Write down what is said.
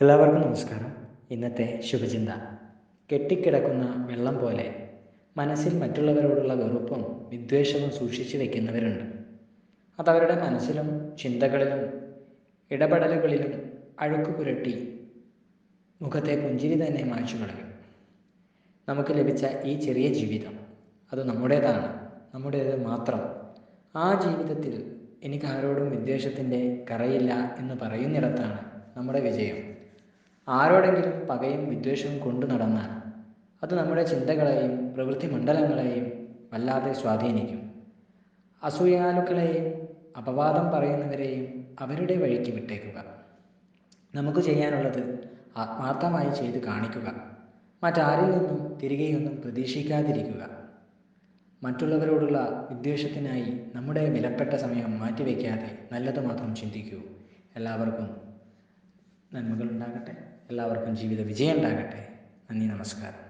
എല്ലാവർക്കും നമസ്കാരം. ഇന്നത്തെ ശുഭചിന്ത: കെട്ടിക്കിടക്കുന്ന വെള്ളം പോലെ മനസ്സിൽ മറ്റുള്ളവരോടുള്ള വെറുപ്പും വിദ്വേഷവും സൂക്ഷിച്ചു വയ്ക്കുന്നവരുണ്ട്. അതവരുടെ മനസ്സിലും ചിന്തകളിലും ഇടപെടലുകളിലും അഴുക്ക് പുരട്ടി മുഖത്തെ പുഞ്ചിരി തന്നെ മായ്ച്ചു കളയും. നമുക്ക് ലഭിച്ച ഈ ചെറിയ ജീവിതം അത് നമ്മുടേതാണ്, നമ്മുടേത് മാത്രം. ആ ജീവിതത്തിൽ എനിക്ക് ആരോടും വിദ്വേഷത്തിൻ്റെ കറയില്ല എന്ന് പറയുന്നിടത്താണ് നമ്മുടെ വിജയം. ആരോടെങ്കിലും പകയും വിദ്വേഷവും കൊണ്ടു നടന്നാൽ അത് നമ്മുടെ ചിന്തകളെയും പ്രവൃത്തി മണ്ഡലങ്ങളെയും വല്ലാതെ സ്വാധീനിക്കും. അസൂയാലുക്കളെയും അപവാദം പറയുന്നവരെയും അവരുടെ വഴിക്ക് വിട്ടേക്കുക. നമുക്ക് ചെയ്യാനുള്ളത് ആത്മാർത്ഥമായി ചെയ്ത് കാണിക്കുക. മറ്റാരിൽ നിന്നും തിരികെയൊന്നും പ്രതീക്ഷിക്കാതിരിക്കുക. മറ്റുള്ളവരോടുള്ള വിദ്വേഷത്തിനായി നമ്മുടെ വിലപ്പെട്ട സമയം മാറ്റിവെക്കാതെ നല്ലത് മാത്രം ചിന്തിക്കൂ. എല്ലാവർക്കും നന്മകൾ ഉണ്ടാകട്ടെ. എല്ലാവർക്കും ജീവിത വിജയം ഉണ്ടാകട്ടെ. നന്ദി, നമസ്കാരം.